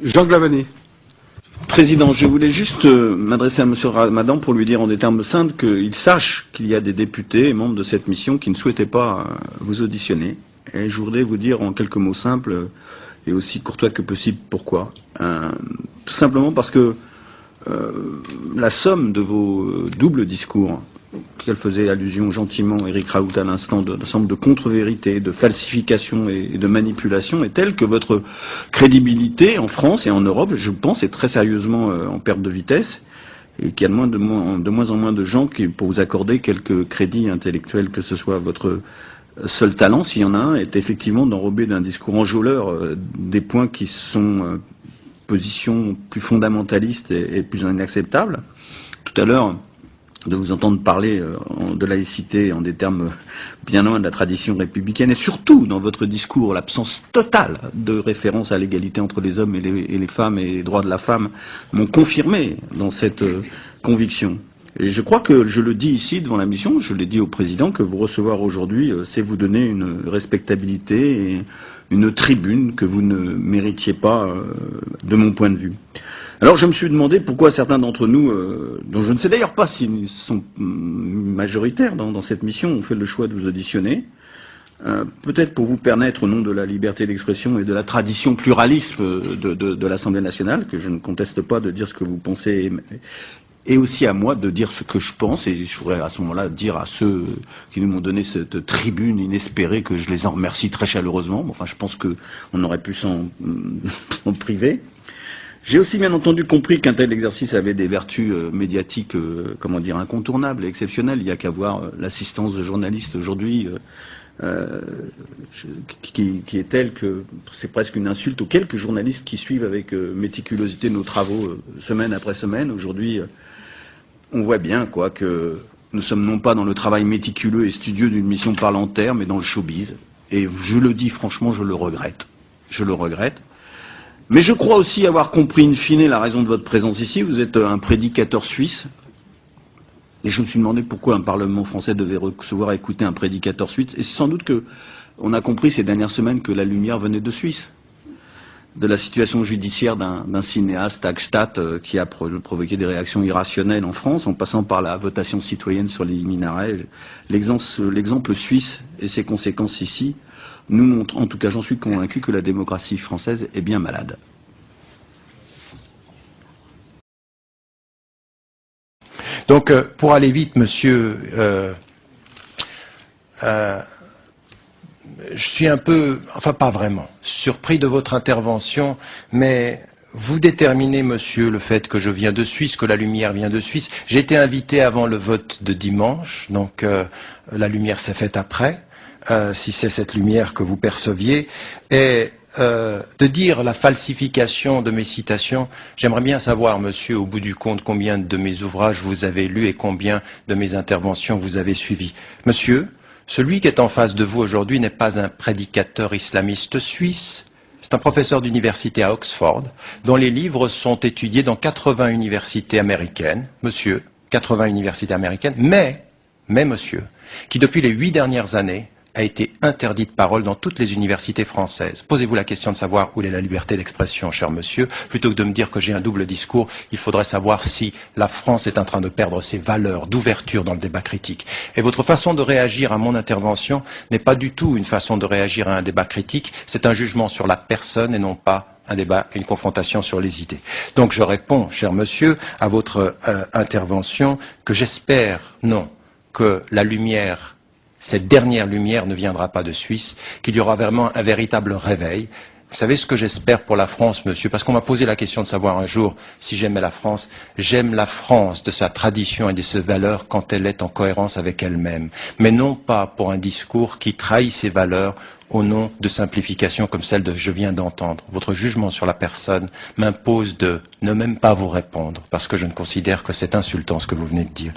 Jean Glavanné. Président, je voulais juste m'adresser à M. Ramadan pour lui dire en des termes simples qu'il sache qu'il y a des députés et membres de cette mission qui ne souhaitaient pas vous auditionner. Et je voudrais vous dire en quelques mots simples et aussi courtois que possible pourquoi. Tout simplement parce que la somme de vos doubles discours, qu'elle faisait allusion gentiment Éric Raoult à l'instant, de somme de contre-vérité, de falsification et de manipulation est telle que votre crédibilité en France et en Europe, je pense, est très sérieusement en perte de vitesse et qu'il y a de moins en moins de gens pour vous accorder quelques crédits intellectuels, que ce soit votre seul talent, s'il y en a un, est effectivement d'enrober d'un discours enjôleur des points qui sont positions plus fondamentalistes et plus inacceptables. Tout à l'heure, de vous entendre parler de laïcité en des termes bien loin de la tradition républicaine, et surtout dans votre discours, l'absence totale de référence à l'égalité entre les hommes et les femmes et les droits de la femme m'ont confirmé dans cette conviction. Et je crois que je le dis ici devant la mission, je l'ai dit au président, que vous recevoir aujourd'hui, c'est vous donner une respectabilité et une tribune que vous ne méritiez pas de mon point de vue. Alors je me suis demandé pourquoi certains d'entre nous, dont je ne sais d'ailleurs pas s'ils sont majoritaires dans cette mission, ont fait le choix de vous auditionner. Peut-être pour vous permettre, au nom de la liberté d'expression et de la tradition pluraliste de l'Assemblée nationale, que je ne conteste pas, de dire ce que vous pensez, et aussi à moi de dire ce que je pense, et je voudrais à ce moment-là dire à ceux qui nous m'ont donné cette tribune inespérée que je les en remercie très chaleureusement. Enfin, je pense qu'on aurait pu s'en priver. J'ai aussi bien entendu compris qu'un tel exercice avait des vertus médiatiques, incontournables et exceptionnelles. Il n'y a qu'à voir l'assistance de journalistes aujourd'hui, qui est telle que c'est presque une insulte aux quelques journalistes qui suivent avec méticulosité nos travaux semaine après semaine. Aujourd'hui, on voit bien que nous sommes non pas dans le travail méticuleux et studieux d'une mission parlementaire, mais dans le showbiz. Et je le dis franchement, je le regrette. Je le regrette. Mais je crois aussi avoir compris in fine la raison de votre présence ici. Vous êtes un prédicateur suisse. Et je me suis demandé pourquoi un Parlement français devait recevoir et écouter un prédicateur suisse. Et c'est sans doute qu'on a compris ces dernières semaines que la lumière venait de Suisse. De la situation judiciaire d'un cinéaste, Hagstatt, qui a provoqué des réactions irrationnelles en France, en passant par la votation citoyenne sur les minarets. L'exemple suisse et ses conséquences ici nous montrent, en tout cas j'en suis convaincu, que la démocratie française est bien malade. Donc, pour aller vite, monsieur, je suis un peu, enfin pas vraiment, surpris de votre intervention, mais vous déterminez, monsieur, le fait que je viens de Suisse, que la lumière vient de Suisse. J'ai été invité avant le vote de dimanche, donc la lumière s'est faite après, si c'est cette lumière que vous perceviez, et de dire la falsification de mes citations, j'aimerais bien savoir, monsieur, au bout du compte, combien de mes ouvrages vous avez lus et combien de mes interventions vous avez suivies. Monsieur, celui qui est en face de vous aujourd'hui n'est pas un prédicateur islamiste suisse, c'est un professeur d'université à Oxford, dont les livres sont étudiés dans 80 universités américaines, monsieur, 80 universités américaines, mais monsieur, qui depuis les 8 dernières années a été interdit de parole dans toutes les universités françaises. Posez-vous la question de savoir où est la liberté d'expression, cher monsieur. Plutôt que de me dire que j'ai un double discours, il faudrait savoir si la France est en train de perdre ses valeurs d'ouverture dans le débat critique. Et votre façon de réagir à mon intervention n'est pas du tout une façon de réagir à un débat critique, c'est un jugement sur la personne et non pas un débat, une confrontation sur les idées. Donc je réponds, cher monsieur, à votre intervention que j'espère, non, que la lumière, cette dernière lumière ne viendra pas de Suisse, qu'il y aura vraiment un véritable réveil. Vous savez ce que j'espère pour la France, monsieur, parce qu'on m'a posé la question de savoir un jour si j'aimais la France. J'aime la France de sa tradition et de ses valeurs quand elle est en cohérence avec elle-même, mais non pas pour un discours qui trahit ses valeurs au nom de simplifications comme celle que je viens d'entendre. Votre jugement sur la personne m'impose de ne même pas vous répondre, parce que je ne considère que c'est insultant ce que vous venez de dire.